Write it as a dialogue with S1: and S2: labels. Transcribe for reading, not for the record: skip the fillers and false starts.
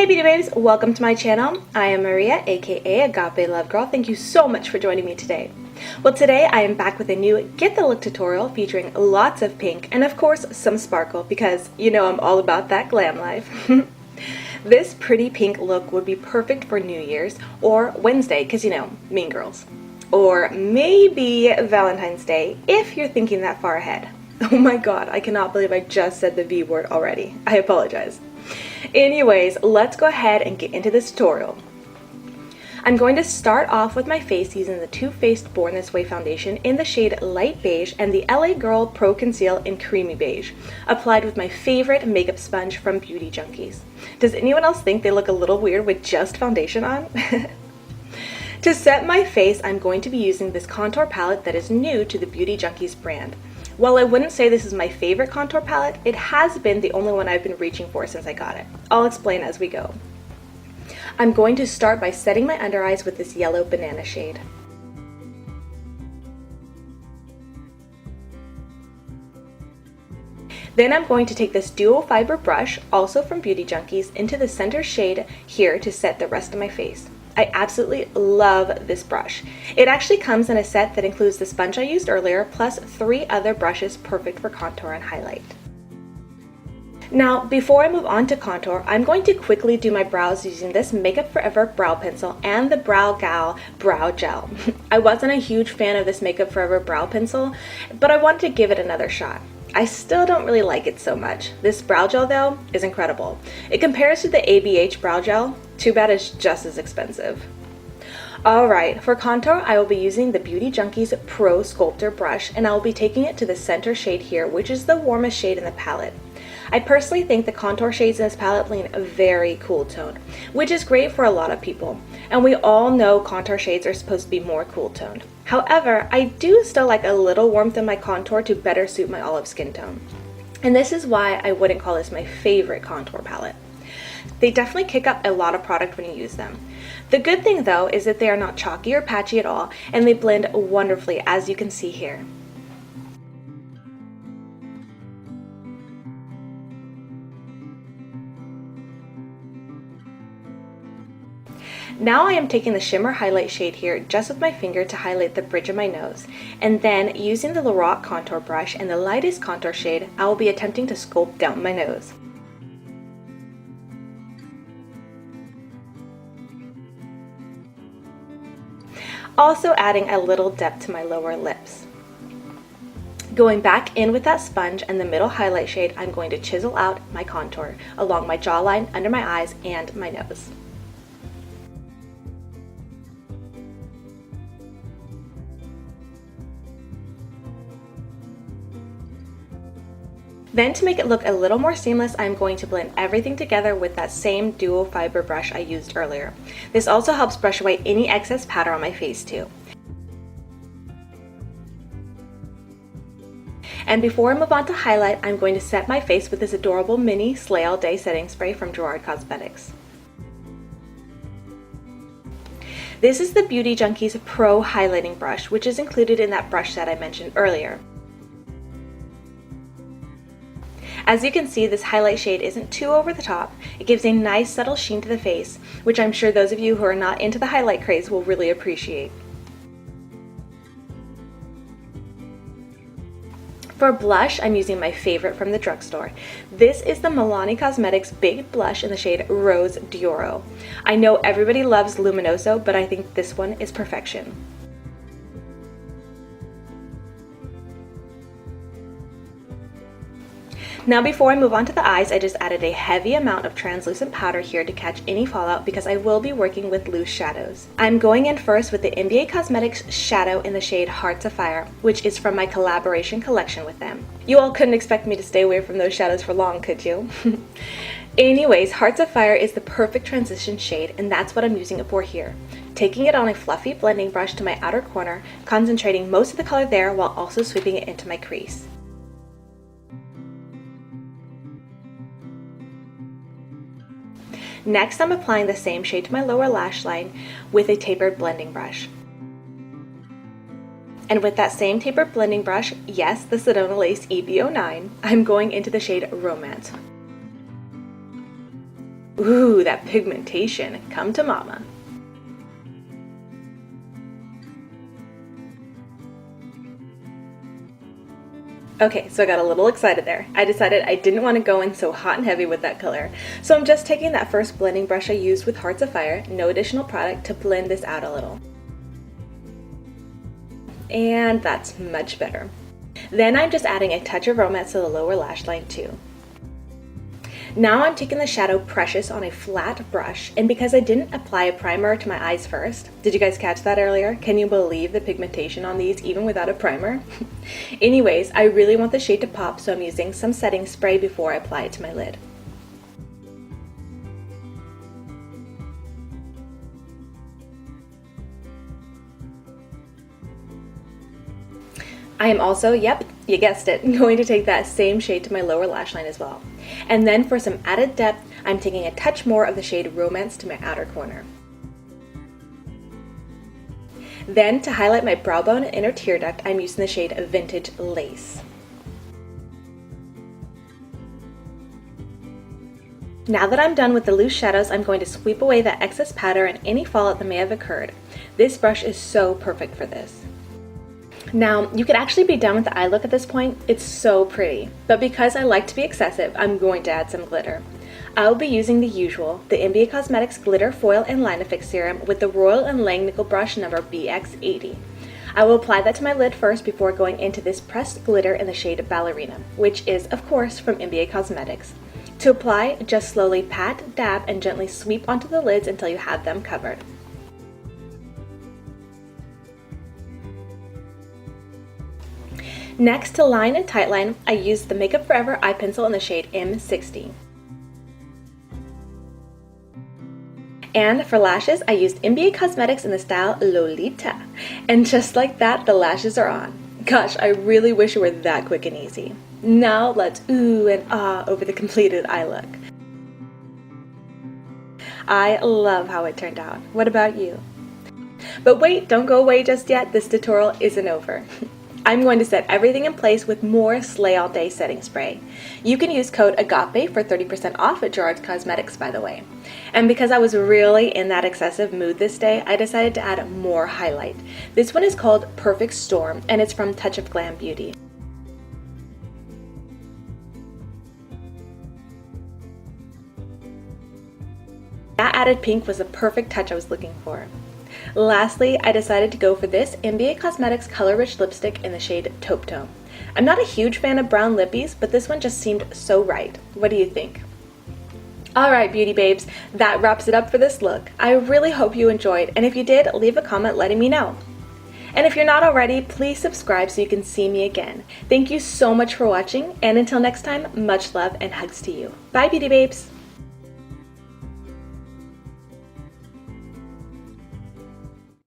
S1: Hey beauty babes, welcome to my channel. I am Maria, aka Agape Love Girl. Thank you so much for joining me today. Well, today I am back with a new Get the Look tutorial featuring lots of pink and of course some sparkle because you know I'm all about that glam life. This pretty pink look would be perfect for New Year's or Wednesday because you know, mean girls. Or maybe Valentine's Day if you're thinking that far ahead. Oh my god, I cannot believe I just said the V word already. I apologize. Anyways, let's go ahead and get into this tutorial. I'm going to start off with my face using the Too Faced Born This Way foundation in the shade Light Beige and the LA Girl Pro Conceal in Creamy Beige, applied with my favorite makeup sponge from Beauty Junkies. Does anyone else think they look a little weird with just foundation on? To set my face, I'm going to be using this contour palette that is new to the Beauty Junkies brand. While I wouldn't say this is my favorite contour palette, it has been the only one I've been reaching for since I got it. I'll explain as we go. I'm going to start by setting my under eyes with this yellow banana shade. Then I'm going to take this dual fiber brush, also from Beauty Junkies, into the center shade here to set the rest of my face. I absolutely love this brush. It actually comes in a set that includes the sponge I used earlier, plus 3 other brushes perfect for contour and highlight. Now, before I move on to contour, I'm going to quickly do my brows using this Makeup Forever brow pencil and the Brow Gal brow gel. I wasn't a huge fan of this Makeup Forever brow pencil, but I wanted to give it another shot. I still don't really like it so much. This brow gel though is incredible. It compares to the ABH brow gel, too bad it's just as expensive. Alright, for contour I will be using the Beauty Junkies Pro Sculptor brush and I will be taking it to the center shade here, which is the warmest shade in the palette. I personally think the contour shades in this palette lean a very cool tone, which is great for a lot of people. And we all know contour shades are supposed to be more cool toned. However, I do still like a little warmth in my contour to better suit my olive skin tone. And this is why I wouldn't call this my favorite contour palette. They definitely kick up a lot of product when you use them. The good thing though is that they are not chalky or patchy at all and they blend wonderfully as you can see here. Now I am taking the shimmer highlight shade here just with my finger to highlight the bridge of my nose, and then using the Lorac contour brush and the lightest contour shade, I will be attempting to sculpt down my nose. Also adding a little depth to my lower lips. Going back in with that sponge and the middle highlight shade, I'm going to chisel out my contour along my jawline, under my eyes, and my nose. Then to make it look a little more seamless, I'm going to blend everything together with that same dual fiber brush I used earlier. This also helps brush away any excess powder on my face too. And before I move on to highlight, I'm going to set my face with this adorable mini Slay All Day setting spray from Gerard Cosmetics. This is the Beauty Junkies Pro Highlighting Brush, which is included in that brush set I mentioned earlier. As you can see, this highlight shade isn't too over the top. It gives a nice subtle sheen to the face, which I'm sure those of you who are not into the highlight craze will really appreciate. For blush, I'm using my favorite from the drugstore. This is the Milani Cosmetics Big Blush in the shade Rose d'Oro. I know everybody loves Luminoso, but I think this one is perfection. Now before I move on to the eyes, I just added a heavy amount of translucent powder here to catch any fallout because I will be working with loose shadows. I'm going in first with the NBA Cosmetics shadow in the shade Hearts of Fire, which is from my collaboration collection with them. You all couldn't expect me to stay away from those shadows for long, could you? Anyways, Hearts of Fire is the perfect transition shade and that's what I'm using it for here. Taking it on a fluffy blending brush to my outer corner, concentrating most of the color there while also sweeping it into my crease. Next, I'm applying the same shade to my lower lash line with a tapered blending brush. And with that same tapered blending brush, yes, the Sedona Lace EB09, I'm going into the shade Romance. Ooh, that pigmentation, come to mama. Okay, so I got a little excited there. I decided I didn't want to go in so hot and heavy with that color. So I'm just taking that first blending brush I used with Hearts of Fire, no additional product, to blend this out a little. And that's much better. Then I'm just adding a touch of romance to the lower lash line too. Now I'm taking the shadow Precious on a flat brush, and because I didn't apply a primer to my eyes first, did you guys catch that earlier? Can you believe the pigmentation on these even without a primer? Anyways, I really want the shade to pop, so I'm using some setting spray before I apply it to my lid. I am also, yep, you guessed it, going to take that same shade to my lower lash line as well. And then for some added depth, I'm taking a touch more of the shade Romance to my outer corner. Then to highlight my brow bone and inner tear duct, I'm using the shade Vintage Lace. Now that I'm done with the loose shadows, I'm going to sweep away that excess powder and any fallout that may have occurred. This brush is so perfect for this. Now, you could actually be done with the eye look at this point. It's so pretty. But because I like to be excessive, I'm going to add some glitter. I'll be using the usual, the NBA Cosmetics Glitter Foil and Line Fix Serum with the Royal & Langnickel brush number BX80. I will apply that to my lid first before going into this pressed glitter in the shade Ballerina, which is, of course, from NBA Cosmetics. To apply, just slowly pat, dab, and gently sweep onto the lids until you have them covered. Next, to line and tightline, I used the Makeup Forever eye pencil in the shade M60. And for lashes, I used NBA Cosmetics in the style Lolita. And just like that, the lashes are on. Gosh, I really wish it were that quick and easy. Now let's ooh and ah over the completed eye look. I love how it turned out. What about you? But wait, don't go away just yet. This tutorial isn't over. I'm going to set everything in place with more Slay All Day setting spray. You can use code AGAPE for 30% off at Gerard's Cosmetics, by the way. And because I was really in that excessive mood this day, I decided to add more highlight. This one is called Perfect Storm, and it's from Touch of Glam Beauty. That added pink was the perfect touch I was looking for. Lastly, I decided to go for this NBA Cosmetics Color Rich Lipstick in the shade Taupe Tone. I'm not a huge fan of brown lippies, but this one just seemed so right. What do you think? Alright beauty babes, that wraps it up for this look. I really hope you enjoyed, and if you did, leave a comment letting me know. And if you're not already, please subscribe so you can see me again. Thank you so much for watching, and until next time, much love and hugs to you. Bye beauty babes!